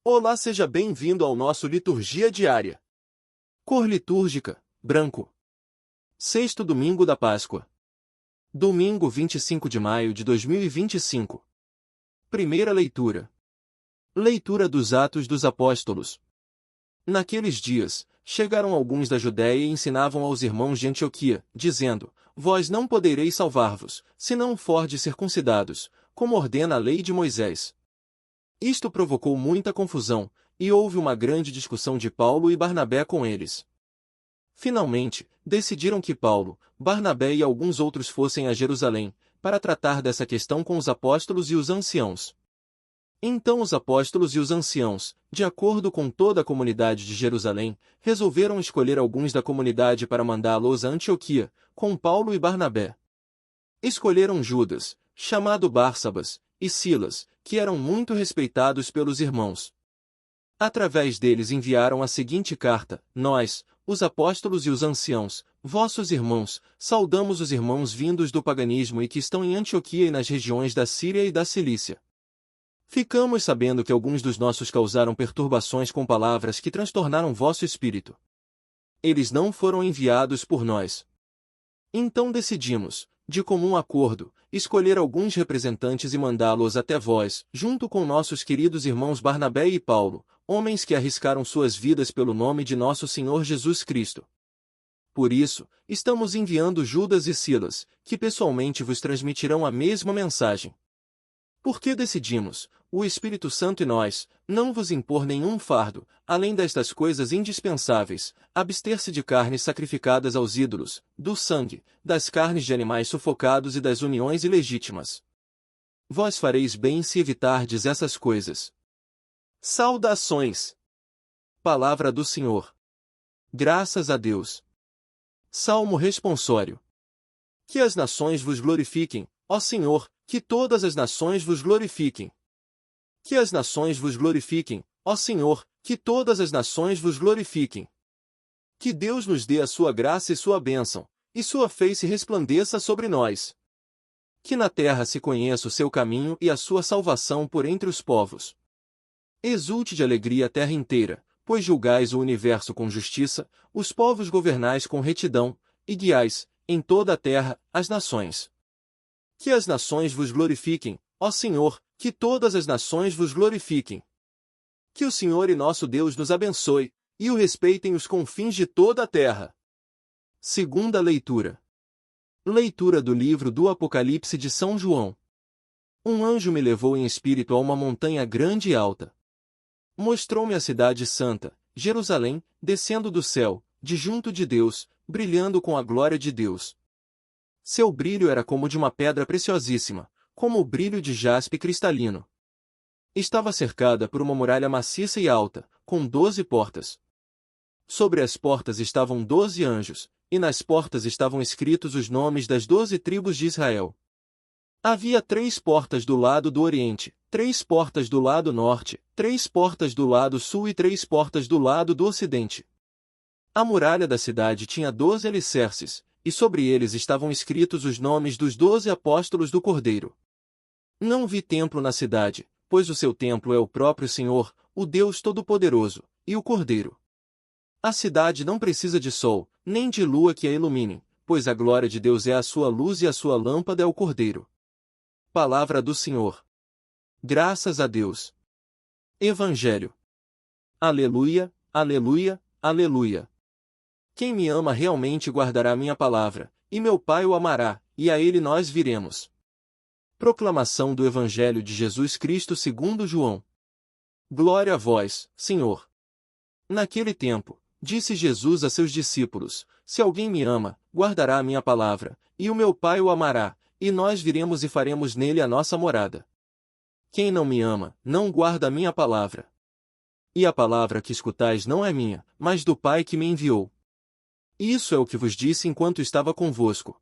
Olá, seja bem-vindo ao nosso Liturgia Diária. Cor litúrgica, branco. Sexto domingo da Páscoa. Domingo 25 de maio de 2025. Primeira leitura. Leitura dos Atos dos Apóstolos. Naqueles dias, chegaram alguns da Judéia e ensinavam aos irmãos de Antioquia, dizendo: Vós não podereis salvar-vos, se não fordes circuncidados, como ordena a lei de Moisés. Isto provocou muita confusão, e houve uma grande discussão de Paulo e Barnabé com eles. Finalmente, decidiram que Paulo, Barnabé e alguns outros fossem a Jerusalém, para tratar dessa questão com os apóstolos e os anciãos. Então os apóstolos e os anciãos, de acordo com toda a comunidade de Jerusalém, resolveram escolher alguns da comunidade para mandá-los a Antioquia, com Paulo e Barnabé. Escolheram Judas, chamado Barsabas, e Silas, que eram muito respeitados pelos irmãos. Através deles enviaram a seguinte carta: Nós, os apóstolos e os anciãos, vossos irmãos, saudamos os irmãos vindos do paganismo e que estão em Antioquia e nas regiões da Síria e da Cilícia. Ficamos sabendo que alguns dos nossos causaram perturbações com palavras que transtornaram vosso espírito. Eles não foram enviados por nós. Então decidimos, de comum acordo, escolher alguns representantes e mandá-los até vós, junto com nossos queridos irmãos Barnabé e Paulo, homens que arriscaram suas vidas pelo nome de nosso Senhor Jesus Cristo. Por isso, estamos enviando Judas e Silas, que pessoalmente vos transmitirão a mesma mensagem. Porque decidimos, o Espírito Santo e nós, não vos impor nenhum fardo, além destas coisas indispensáveis: abster-se de carnes sacrificadas aos ídolos, do sangue, das carnes de animais sufocados e das uniões ilegítimas. Vós fareis bem se evitardes essas coisas. Saudações! Palavra do Senhor. Graças a Deus. Salmo responsório. Que as nações vos glorifiquem, ó Senhor, que todas as nações vos glorifiquem. Que as nações vos glorifiquem, ó Senhor, que todas as nações vos glorifiquem. Que Deus nos dê a sua graça e sua bênção, e sua face resplandeça sobre nós. Que na terra se conheça o seu caminho e a sua salvação por entre os povos. Exulte de alegria a terra inteira, pois julgais o universo com justiça, os povos governais com retidão, e guiais, em toda a terra, as nações. Que as nações vos glorifiquem, ó Senhor, que todas as nações vos glorifiquem. Que o Senhor e nosso Deus nos abençoe, e o respeitem os confins de toda a terra. Segunda leitura. Leitura do livro do Apocalipse de São João. Um anjo me levou em espírito a uma montanha grande e alta. Mostrou-me a cidade santa, Jerusalém, descendo do céu, de junto de Deus, brilhando com a glória de Deus. Seu brilho era como de uma pedra preciosíssima, como o brilho de jaspe cristalino. Estava cercada por uma muralha maciça e alta, com 12 portas. Sobre as portas estavam 12 anjos, e nas portas estavam escritos os nomes das 12 tribos de Israel. Havia 3 portas do lado do oriente, 3 portas do lado norte, 3 portas do lado sul e 3 portas do lado do ocidente. A muralha da cidade tinha 12 alicerces, e sobre eles estavam escritos os nomes dos 12 apóstolos do Cordeiro. Não vi templo na cidade, pois o seu templo é o próprio Senhor, o Deus Todo-Poderoso, e o Cordeiro. A cidade não precisa de sol, nem de lua que a iluminem, pois a glória de Deus é a sua luz e a sua lâmpada é o Cordeiro. Palavra do Senhor. Graças a Deus. Evangelho. Aleluia, aleluia, aleluia. Quem me ama realmente guardará minha palavra, e meu Pai o amará, e a ele nós viremos. Proclamação do Evangelho de Jesus Cristo segundo João. Glória a vós, Senhor. Naquele tempo, disse Jesus a seus discípulos: Se alguém me ama, guardará a minha palavra, e o meu Pai o amará, e nós viremos e faremos nele a nossa morada. Quem não me ama, não guarda a minha palavra. E a palavra que escutais não é minha, mas do Pai que me enviou. Isso é o que vos disse enquanto estava convosco.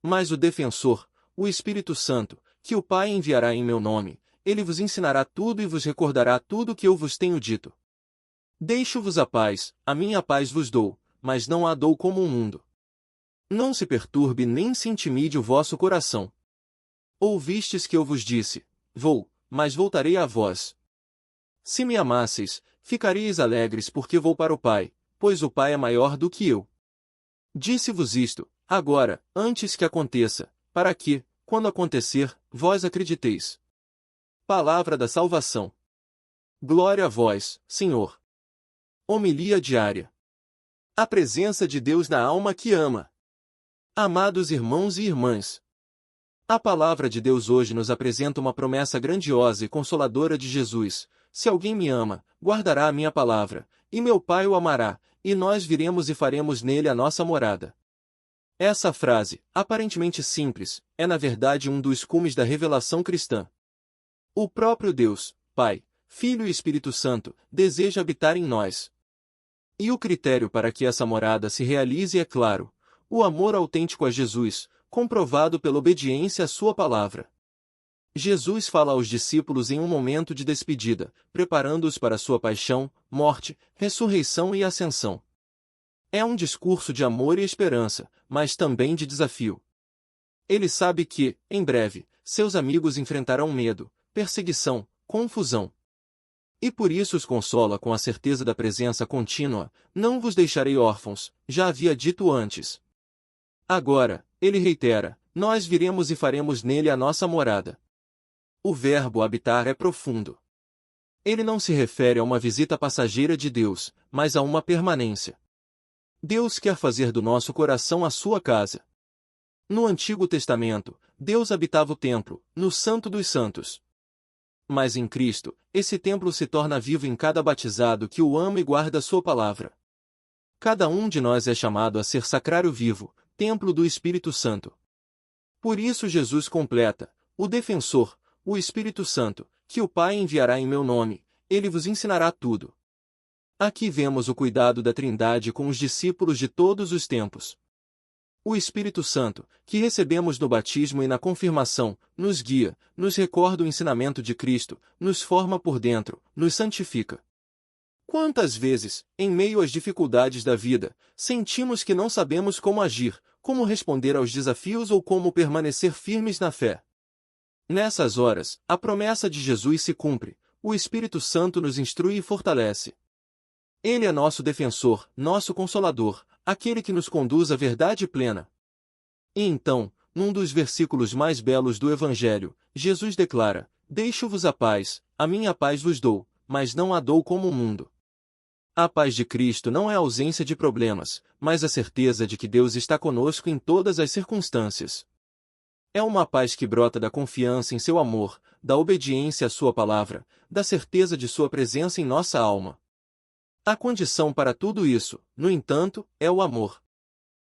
Mas o Defensor, o Espírito Santo, que o Pai enviará em meu nome, ele vos ensinará tudo e vos recordará tudo o que eu vos tenho dito. Deixo-vos a minha paz vos dou, mas não a dou como o mundo. Não se perturbe nem se intimide o vosso coração. Ouvistes que eu vos disse: Vou, mas voltarei a vós. Se me amasseis, ficaríeis alegres porque vou para o Pai, pois o Pai é maior do que eu. Disse-vos isto, agora, antes que aconteça, para que, quando acontecer, vós acrediteis. Palavra da salvação. Glória a vós, Senhor. Homilia diária. A presença de Deus na alma que ama. Amados irmãos e irmãs, a palavra de Deus hoje nos apresenta uma promessa grandiosa e consoladora de Jesus: se alguém me ama, guardará a minha palavra, e meu Pai o amará, e nós viremos e faremos nele a nossa morada. Essa frase, aparentemente simples, é na verdade um dos cumes da revelação cristã. O próprio Deus, Pai, Filho e Espírito Santo, deseja habitar em nós. E o critério para que essa morada se realize é claro: o amor autêntico a Jesus, comprovado pela obediência à sua palavra. Jesus fala aos discípulos em um momento de despedida, preparando-os para sua paixão, morte, ressurreição e ascensão. É um discurso de amor e esperança, mas também de desafio. Ele sabe que, em breve, seus amigos enfrentarão medo, perseguição, confusão. E por isso os consola com a certeza da presença contínua: não vos deixarei órfãos, já havia dito antes. Agora, ele reitera: nós viremos e faremos nele a nossa morada. O verbo habitar é profundo. Ele não se refere a uma visita passageira de Deus, mas a uma permanência. Deus quer fazer do nosso coração a sua casa. No Antigo Testamento, Deus habitava o templo, no Santo dos Santos. Mas em Cristo, esse templo se torna vivo em cada batizado que o ama e guarda a sua palavra. Cada um de nós é chamado a ser sacrário vivo, templo do Espírito Santo. Por isso Jesus completa: o defensor, o Espírito Santo, que o Pai enviará em meu nome, ele vos ensinará tudo. Aqui vemos o cuidado da Trindade com os discípulos de todos os tempos. O Espírito Santo, que recebemos no batismo e na confirmação, nos guia, nos recorda o ensinamento de Cristo, nos forma por dentro, nos santifica. Quantas vezes, em meio às dificuldades da vida, sentimos que não sabemos como agir, como responder aos desafios ou como permanecer firmes na fé? Nessas horas, a promessa de Jesus se cumpre: o Espírito Santo nos instrui e fortalece. Ele é nosso defensor, nosso consolador, aquele que nos conduz à verdade plena. E então, num dos versículos mais belos do Evangelho, Jesus declara: deixo-vos a paz, a minha paz vos dou, mas não a dou como o mundo. A paz de Cristo não é a ausência de problemas, mas a certeza de que Deus está conosco em todas as circunstâncias. É uma paz que brota da confiança em seu amor, da obediência à sua palavra, da certeza de sua presença em nossa alma. A condição para tudo isso, no entanto, é o amor.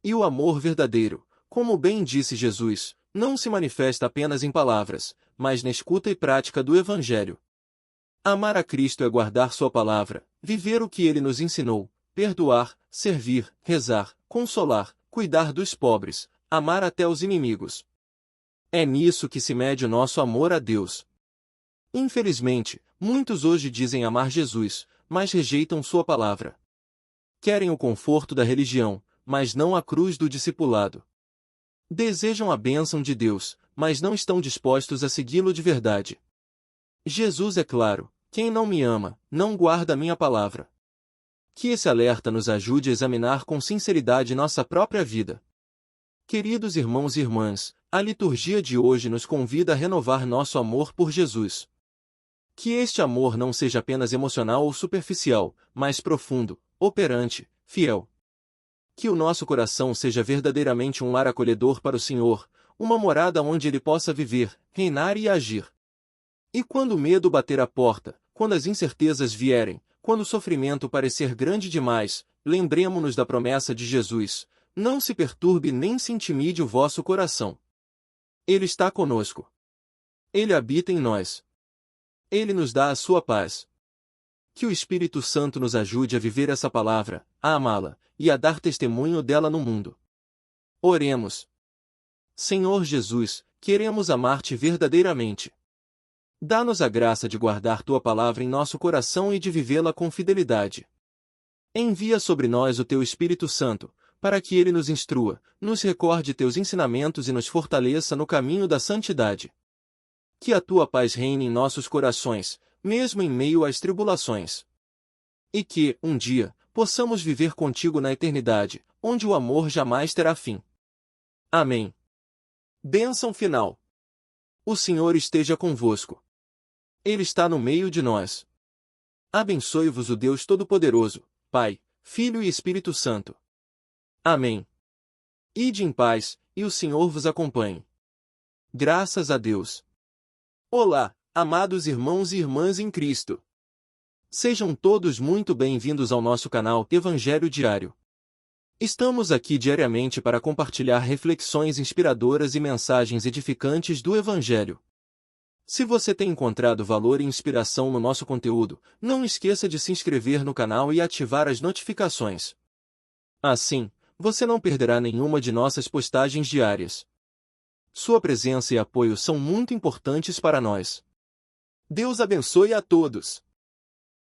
E o amor verdadeiro, como bem disse Jesus, não se manifesta apenas em palavras, mas na escuta e prática do Evangelho. Amar a Cristo é guardar sua palavra, viver o que ele nos ensinou, perdoar, servir, rezar, consolar, cuidar dos pobres, amar até os inimigos. É nisso que se mede o nosso amor a Deus. Infelizmente, muitos hoje dizem amar Jesus, mas rejeitam sua palavra. Querem o conforto da religião, mas não a cruz do discipulado. Desejam a bênção de Deus, mas não estão dispostos a segui-lo de verdade. Jesus é claro: quem não me ama, não guarda a minha palavra. Que esse alerta nos ajude a examinar com sinceridade nossa própria vida. Queridos irmãos e irmãs, a liturgia de hoje nos convida a renovar nosso amor por Jesus. Que este amor não seja apenas emocional ou superficial, mas profundo, operante, fiel. Que o nosso coração seja verdadeiramente um lar acolhedor para o Senhor, uma morada onde Ele possa viver, reinar e agir. E quando o medo bater à porta, quando as incertezas vierem, quando o sofrimento parecer grande demais, lembremo-nos da promessa de Jesus: não se perturbe nem se intimide o vosso coração. Ele está conosco. Ele habita em nós. Ele nos dá a sua paz. Que o Espírito Santo nos ajude a viver essa palavra, a amá-la, e a dar testemunho dela no mundo. Oremos. Senhor Jesus, queremos amar-te verdadeiramente. Dá-nos a graça de guardar tua palavra em nosso coração e de vivê-la com fidelidade. Envia sobre nós o teu Espírito Santo, para que ele nos instrua, nos recorde teus ensinamentos e nos fortaleça no caminho da santidade. Que a tua paz reine em nossos corações, mesmo em meio às tribulações. E que, um dia, possamos viver contigo na eternidade, onde o amor jamais terá fim. Amém. Bênção final. O Senhor esteja convosco. Ele está no meio de nós. Abençoe-vos o Deus Todo-Poderoso, Pai, Filho e Espírito Santo. Amém. Ide em paz, e o Senhor vos acompanhe. Graças a Deus. Olá, amados irmãos e irmãs em Cristo. Sejam todos muito bem-vindos ao nosso canal Evangelho Diário. Estamos aqui diariamente para compartilhar reflexões inspiradoras e mensagens edificantes do Evangelho. Se você tem encontrado valor e inspiração no nosso conteúdo, não esqueça de se inscrever no canal e ativar as notificações. Assim, você não perderá nenhuma de nossas postagens diárias. Sua presença e apoio são muito importantes para nós. Deus abençoe a todos.